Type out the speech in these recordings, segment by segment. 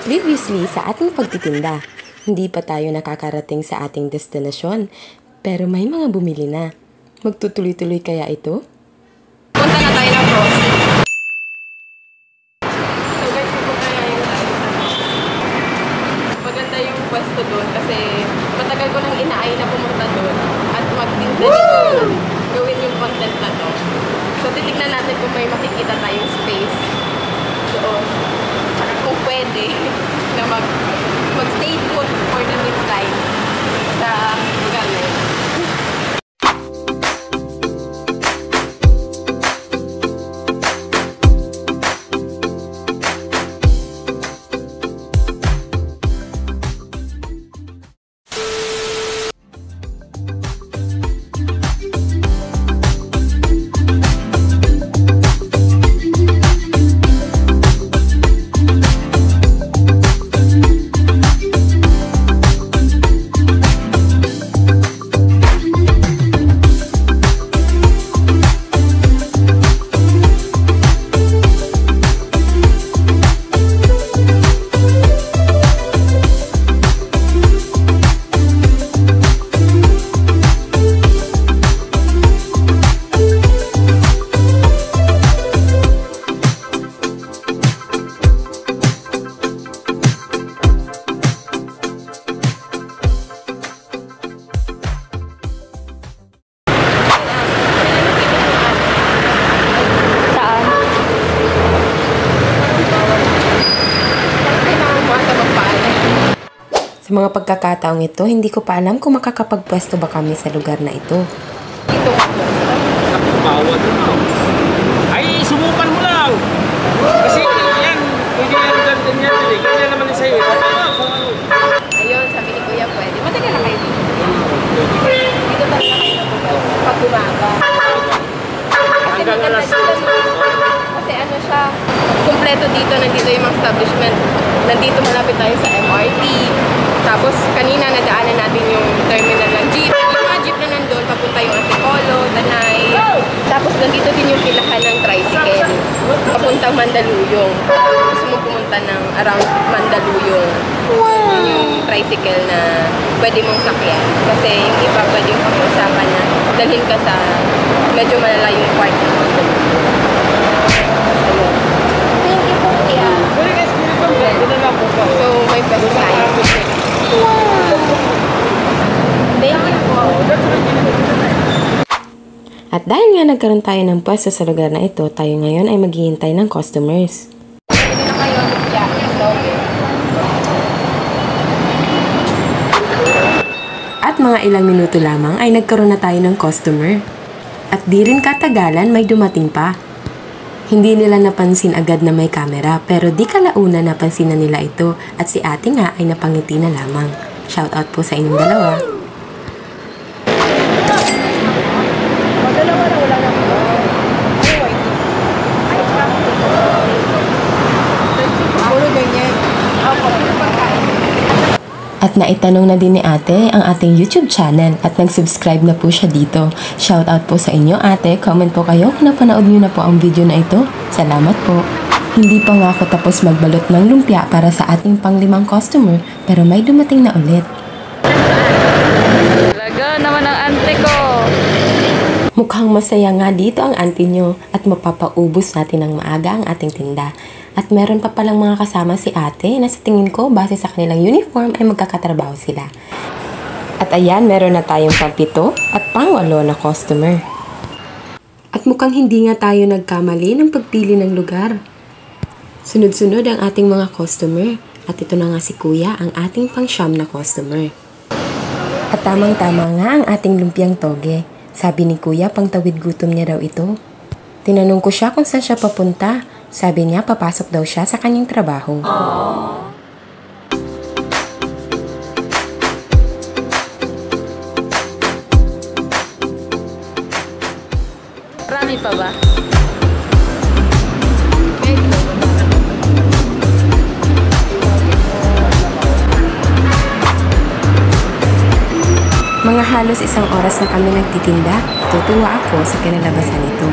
Previously sa ating pagtitinda, hindi pa tayo nakakarating sa ating destinasyon, pero may mga bumili na. Magtutuloy-tuloy kaya ito? Punta na tayo ng Cross. So guys, pupunta na yung tayo sa Cross. Maganda yung pwesto doon kasi matagal ko nang inaay na pumunta doon at magtinda dito, gawin yung content na to. So titignan natin kung may makikita tayong space doon. Tsaka kung pwede na mag-stay put for the meantime sa lugar na yun. Sa mga pagkakataong ito, hindi ko pa alam kung makakapagpwesto ba kami sa lugar na ito. Bawal mo. Ay, subukan mo lang. Kasi yan, pwede yan ganyan yan. Ganyan naman din sa'yo. Ayun, sabi ni Kuya, pwede. Matagal na kayo dito. Dito talaga kayo nabugal. Pag umaga. Kasi maganda dito. Kasi ano siya, kumpleto dito. Nandito yung mga establishment. Nandito malapit tayo sa MRT. Tapos kanina nadaanan natin yung terminal ng jeep. Yung mga jeep na nandun, papunta yung Antipolo, Tanay. Tapos nandito din yung pilahan ng tricycle. Papuntang Mandaluyong. Gusto mo pumunta ng around Mandaluyong. Yun yung tricycle na pwede mong sakyan. Kasi yung iba pwede yung pag-usapan na dalhin ka sa medyo malalayong part ng Mandaluyong. Thank you po, Kuya. So, may best tayo. Thank you po. At dahil nga nagkaroon tayo ng pwesto sa lugar na ito, tayo ngayon ay maghihintay ng customers. Pwede na kayo. At mga ilang minuto lamang ay nagkaroon na tayo ng customer. At di rin katagalan may dumating pa. Hindi nila napansin agad na may camera, pero di kalauna napansin na nila ito at si ate nga ay napangiti na lamang. Shoutout po sa inyong dalawa. At naitanong na din ni ate ang ating YouTube channel at nag-subscribe na po siya dito. Shoutout po sa inyo ate, comment po kayo kung napanood nyo na po ang video na ito. Salamat po. Hindi pa nga ako tapos magbalot ng lumpia para sa ating pang-5 customer, pero may dumating na ulit. Talaga naman ang ante ko. Mukhang masaya nga dito ang auntie nyo at mapapaubos natin ng maaga ang ating tinda. At meron pa palang mga kasama si ate na sa tingin ko base sa kanilang uniform ay magkakatrabaho sila. At ayan, meron na tayong pang-7 at pang-8 na customer. At mukhang hindi nga tayo nagkamali ng pagpili ng lugar. Sunod-sunod ang ating mga customer at ito na nga si Kuya ang ating pang-9 na customer. At tamang-tama nga ang ating lumpiang toge. Sabi ni Kuya, pangtawid gutom niya daw ito. Tinanong ko siya kung saan siya papunta. Sabi niya, papasok daw siya sa kanyang trabaho. Marami pa ba? Mga halos 1 oras na kami nagtitinda, tutuwa ako sa kinalabasan nito.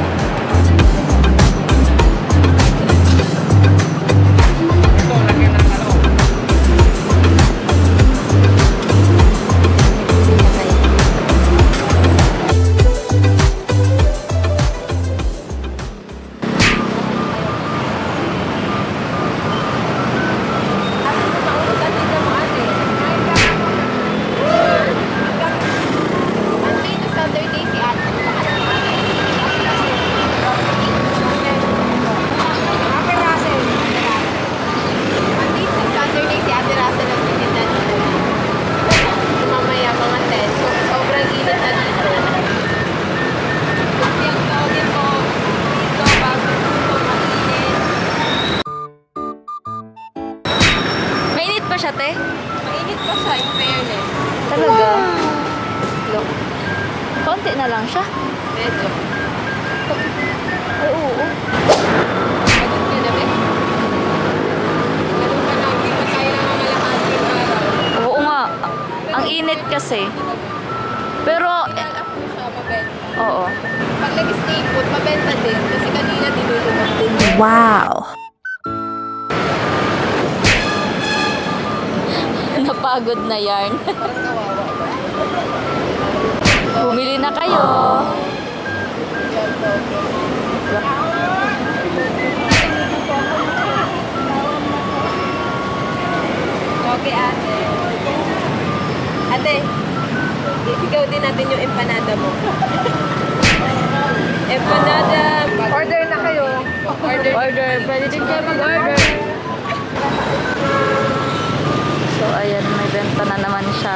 siya, te? Mainit pa siya, in fairness. Talaga? Look, Konti na lang siya. medyo. Ay, oo. Pagod ka na, be? Ganun ka na, hindi pa tayo nangangalakad yung araw. Oo nga. Ang init kasi. Pero, Kinalak mo siya, mabenta. oo. Pag nag-stay put, mabenta din. Kasi kanina tinulungan din. Napagod na yarn. Parang kawawa ba? Bumili na kayo. Yan po. Okay, ate. Ate, isigaw din natin yung empanada mo. Empanada. Order na kayo. Order. Order. Pwede din kayo mag-order. So, ayan. May benta na naman siya.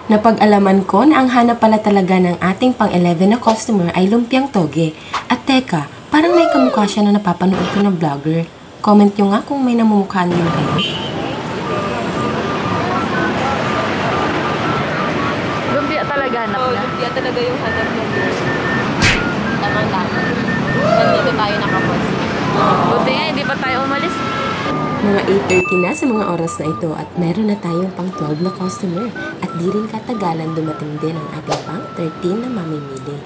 Napag-alaman ko na ang hanap pala talaga ng ating pang-11 na customer ay lumpiang toge. At teka, parang may kamukha siya na napapanood ko ng vlogger. Comment nyo nga kung may namumukhaan din kayo. Lumpia talaga hanap Oo, niya. lumpia talaga yung hanap mo. Tama-tama. Nandito tayo nakapos. Buti nga, hindi pa tayo umalis. Mga 8:30 na sa mga oras na ito at meron na tayong pang 12 na customer at di rin katagalan dumating din ang ating pang 13 na mamimili.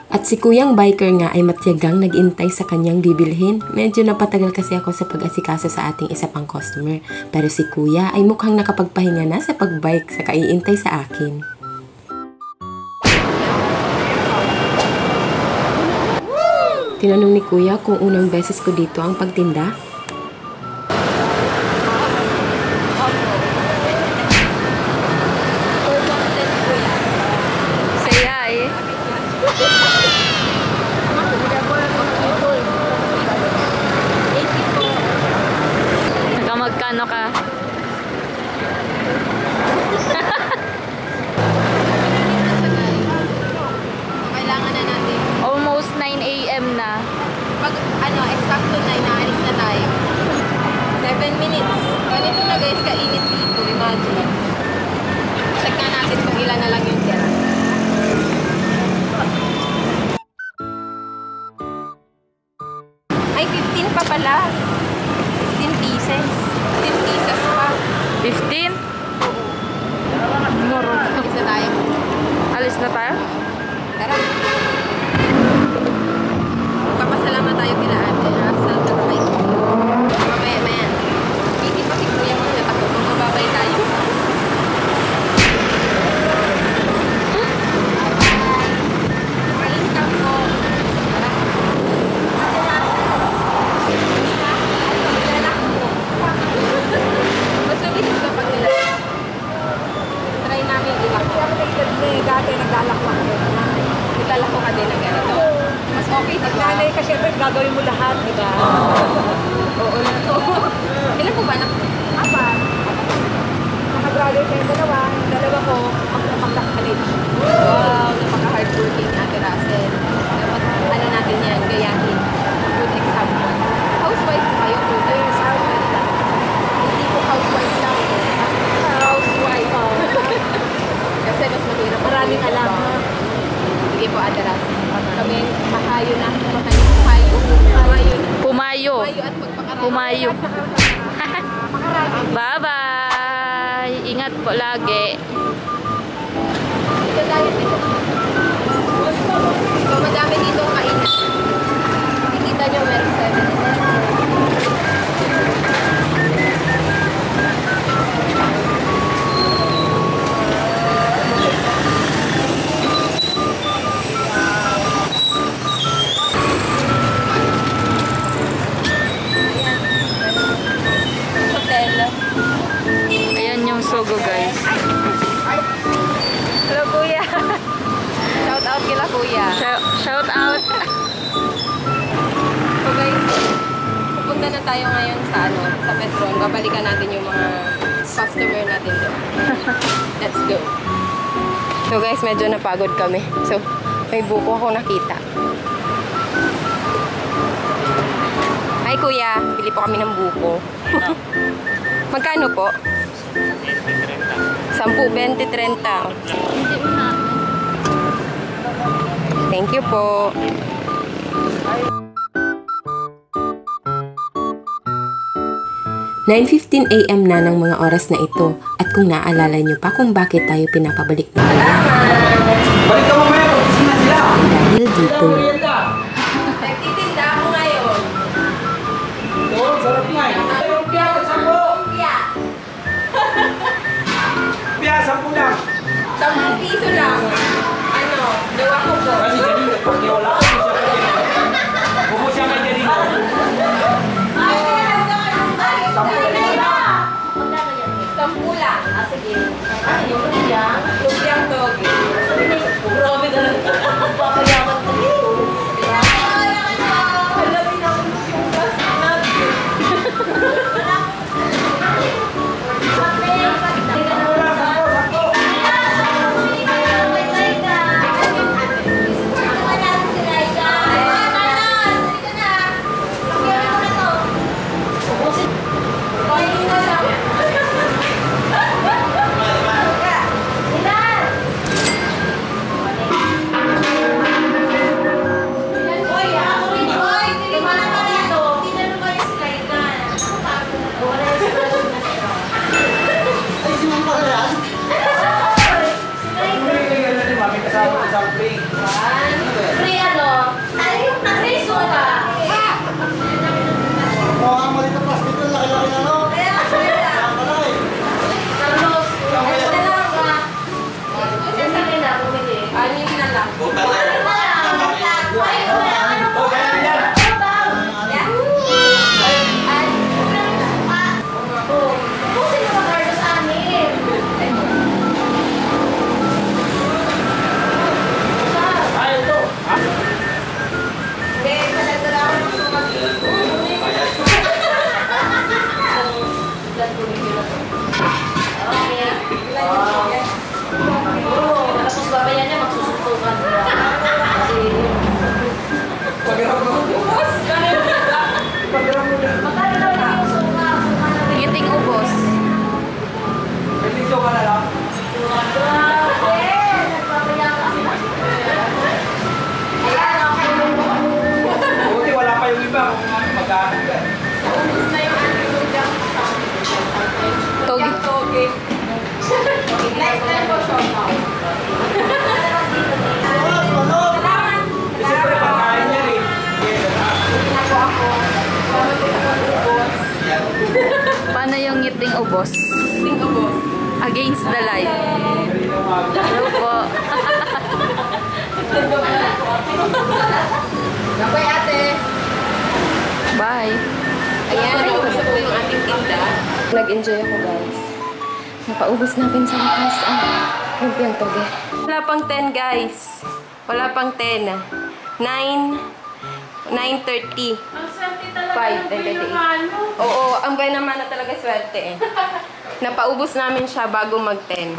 At si Kuyang Biker nga ay matyagang nag-intay sa kanyang bibilhin. Medyo napatagal kasi ako sa pag-asikaso sa ating isa pang customer. Pero si Kuya ay mukhang nakapagpahinga na sa pagbike sa kaiintay sa akin. Tinanong ni Kuya kung unang beses ko dito ang pagtinda. Say hi. Magkano ka? Kailangan na natin. Almost 9 a.m. na. Pag exacto na, inaalis na tayo. 7 minutes. Ganito na guys, kainit dito. Imagine. Check na natin kung ilan na lang yung tira. Ay, 15 pa pala. 15 pieces. 15 pieces pa. 15? Moro. Alis na tayo. Alis na tayo? Tara. Papasalamat tayo kila ate. Salamat tayo. Mamaya-maya. Busy pa si Kuya mo na takot. Mababay tayo. Welcome po. Tara. Mas mabilis kapag nila. Try namin ilak. Dati naglalak lang. Naglalako ka din ng ganito. Mas okay, Pag diba? nanay ka, syempre gagawin mo lahat, di ba? Oo na to. Ilan po ba na? Apat. Nakagraduate kayo dalawa ko, mag-college. Wow, napaka-hardworking Ate Russell. Dapat ano natin yan, gayahin. Good example. Housewife po kayo po. Yes, housewife lang. Hindi po housewife lang. Housewife. Kasi mas mahirap. Maraming alam, ha? Sige po Ate Russell. Kami mahayo na. Mahayo? Mahayo na. Pumayo. Mahayo at magpakarami. Pumayo. Bye-bye. Ingat po lagi. Dito tayo dito. So, madami dito ang kainan. Nakikita nyo, meron 7. Hotel. Ayan yung Sogo, guys. Hello, Kuya. Shout out kila Kuya. Shout out. So guys, pupunta na tayo ngayon sa sa Petron. Babalikan natin yung mga customer natin doon. Let's go. So guys, medyo napagod kami. So, may buko ako nakita. Ay, kuya. Bili po kami ng buko. Magkano po? 10, 20, 30. Thank you po. "9:15 AM na ng mga oras na ito at kung naaalala niyo pa kung bakit tayo pinapabalik na Balik ka mamaya, pag-ising na sila. dahil dito. Nagtitinda ako ngayon. Oo, sarap nga eh. Lumpia, 10. Lumpia, 10 lang. 10 piso lang. Ano, dawa ko po. Kasi galing, pagkiwala ko siya kay Bumo siya kay galing ko. 10 lang. Ah, sige. Ano yung lumpia? Lumpiang togi. Grabe ka lang. Papayaman ka rin. Halamin ako yung gas natin. Ngiting ubos. Buti wala pa yung iba kung mag-aanong ka. Togi. Togi. Next time po, shop. Siyempre, pagkain niya eh. Paano yung ngiting ubos? Ngiting ubos. Against the light. Hello po. Bye, ate. Bye. Ayan, naubos na po yung ating tinda. Nag-enjoy ako, guys. Napaubos natin sa wakas ang lumpiang toge. Wala pang 10, guys. Wala pang 10. 9:30. Ang swerte talaga 5:38. Oo, ang bay naman na talaga swerte eh. Napaubos namin siya bago mag-10.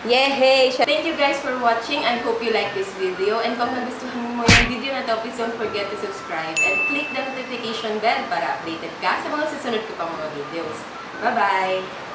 Yehey! Thank you guys for watching. I hope you like this video. And kung nagustuhan mo yung video na to, please don't forget to subscribe and click the notification bell para updated ka sa mga susunod ko pang mga videos. Bye-bye!